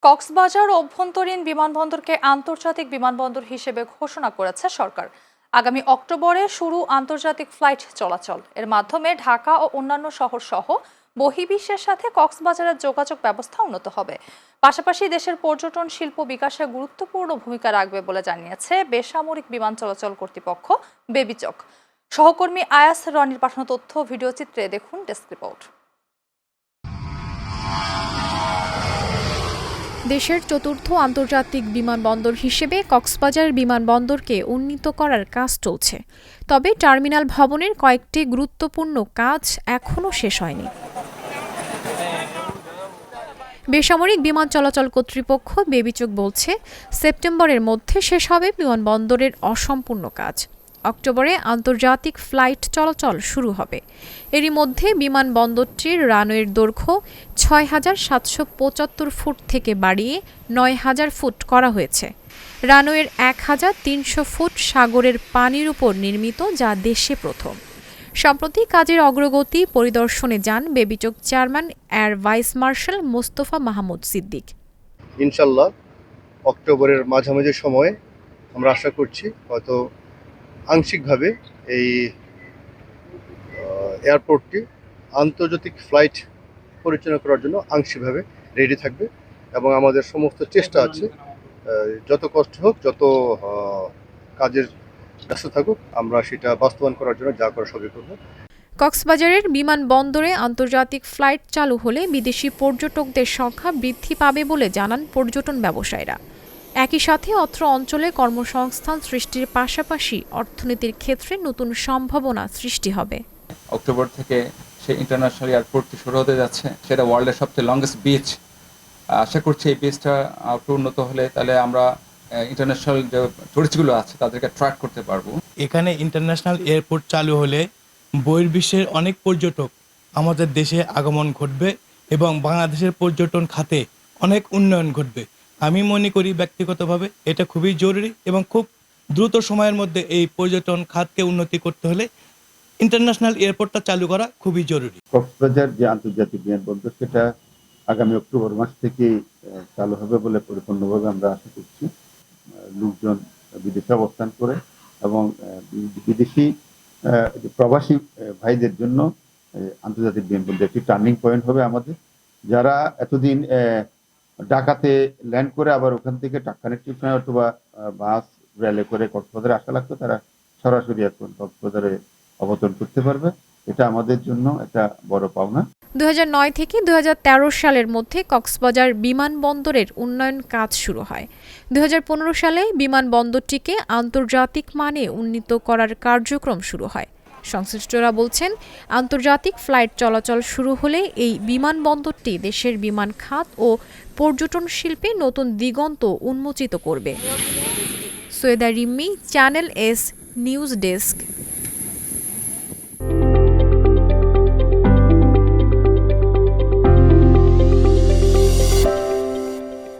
কক্সবাজার অভ্যন্তরীণ বিমানবন্দরকে আন্তর্জাতিক বিমানবন্দর হিসেবে ঘোষণা করেছে সরকার। আগামী অক্টোবরে শুরু আন্তর্জাতিক ফ্লাইট চলাচল। এর মাধ্যমে ঢাকা ও অন্যান্য শহর সহ বহির্বিশ্বের সাথে কক্সবাজারের যোগাযোগ ব্যবস্থা উন্নত হবে। পাশাপাশি দেশের পর্যটন শিল্প বিকাশে গুরুত্বপূর্ণ ভূমিকা রাখবে বলে জানিয়েছে বেসামরিক বিমান চলাচল কর্তৃপক্ষ বেবিচক। সহকর্মী আয়াস রনির পাঠানো তথ্য ভিডিও চিত্রে দেখুন ডেস্ক রিপোর্ট। দেশের চতুর্থ আন্তর্জাতিক বিমানবন্দর হিসেবে কক্সবাজার বিমানবন্দরকে উন্নীত করার কাজ চলছে। তবে টার্মিনাল ভবনের কয়েকটি গুরুত্বপূর্ণ কাজ এখনও শেষ হয়নি। বেসামরিক বিমান চলাচল কর্তৃপক্ষ বেবিচক বলছে, সেপ্টেম্বরের মধ্যে শেষ হবে বিমানবন্দরের অসম্পূর্ণ কাজ। অক্টোবরে আন্তর্জাতিক ফ্লাইট চলাচল শুরু হবে। এরই মধ্যে বিমানবন্দরটির রানওয়ের দৈর্ঘ্য ৬,৭৭৫ ফুট থেকে বাড়িয়ে ৯,০০০ ফুট করা হয়েছে। রানওয়ের ১,৩০০ ফুট সাগরের পানির উপর নির্মিত, যা দেশে প্রথম। সম্প্রতি কাজের অগ্রগতি পরিদর্শনে যান বেবিচক chairman air vice marshal Mostafa Mahmud Siddique. ইনশাল্লাহ অক্টোবরের মাঝামাঝি সময়ে আমরা আশা করছি হয়তো আংশিকভাবে এই এয়ারপোর্টটি আন্তর্জাতিক ফ্লাইট পরিচালনা করার জন্য আংশিকভাবে রেডি থাকবে এবং আমাদের সমস্ত চেষ্টা আছে, যত কষ্ট হোক, যত কাজের ব্যস্ত থাকুক, আমরা সেটা বাস্তবায়ন করার জন্য যা করা সবই করব। কক্সবাজারের বিমানবন্দরে আন্তর্জাতিক ফ্লাইট চালু হলে বিদেশি পর্যটকদের সংখ্যা বৃদ্ধি পাবে বলে জানান পর্যটন ব্যবসায়ীরা। একই সাথে অত্র অঞ্চলে কর্মসংস্থান সৃষ্টির পাশাপাশি অর্থনীতির ক্ষেত্রে নতুন সম্ভাবনা সৃষ্টি হবে। অক্টোবর থেকে সেই ইন্টারন্যাশনাল এয়ারপোর্টটি শুরু হতে যাচ্ছে, সেটা ওয়ার্ল্ডের সবচেয়ে লংগেস্ট বিচ। আশা করছি এই বিচটা একটু উন্নত হলে তাহলে আমরা ইন্টারন্যাশনাল যে টুরিস্টগুলো আছে তাদেরকে অ্যাট্রাক্ট করতে পারবো। এখানে ইন্টারন্যাশনাল এয়ারপোর্ট চালু হলে বহির্বিশ্বের অনেক পর্যটক আমাদের দেশে আগমন ঘটবে এবং বাংলাদেশের পর্যটন খাতে অনেক উন্নয়ন ঘটবে। আমি মনে করি ব্যক্তিগতভাবে এটা খুবই জরুরি এবং খুব দ্রুত সময়ের মধ্যে এই পর্যটন খাতকে উন্নতি করতে হলে ইন্টারন্যাশনাল এয়ারপোর্টটা চালু করা খুবই জরুরি। কক্সবাজার যে আন্তর্জাতিক বিমানবন্দর, সেটা আগামী অক্টোবর মাস থেকে চালু হবে বলে পরিপূর্ণভাবে আমরা আশা করছি। লোকজন বিদেশে অবস্থান করে এবং বিদেশি প্রবাসী ভাইদের জন্য আন্তর্জাতিক বিমানবন্দর একটি টার্নিং পয়েন্ট হবে আমাদের। যারা এতদিন ঢাকাতে ল্যান্ড করে আবার ওখান থেকে কানেক্টিভ ট্রেন অথবা বাস রেলে করে কক্সবাজারে আসা লাগতো, তারা সরাসরি এখন কক্সবাজারে অবতরণ করতে পারবে। এটা আমাদের জন্য একটা বড় পাওনা। ২০০৯ থেকে ২০১৩ সালের মধ্যে কক্সবাজার বিমানবন্দরের উন্নয়ন কাজ শুরু হয়। ২০১৫ সালে বিমানবন্দরটিকে আন্তর্জাতিক মানে উন্নীত করার কার্যক্রম শুরু হয়। সংশ্লিষ্টরা বলছেন, আন্তর্জাতিক ফ্লাইট চলাচল শুরু হলে এই বিমানবন্দরটি দেশের বিমান খাত ও পর্যটন শিল্পে নতুন দিগন্ত উন্মোচিত করবে। Syeda Rimmi, channel S news desk.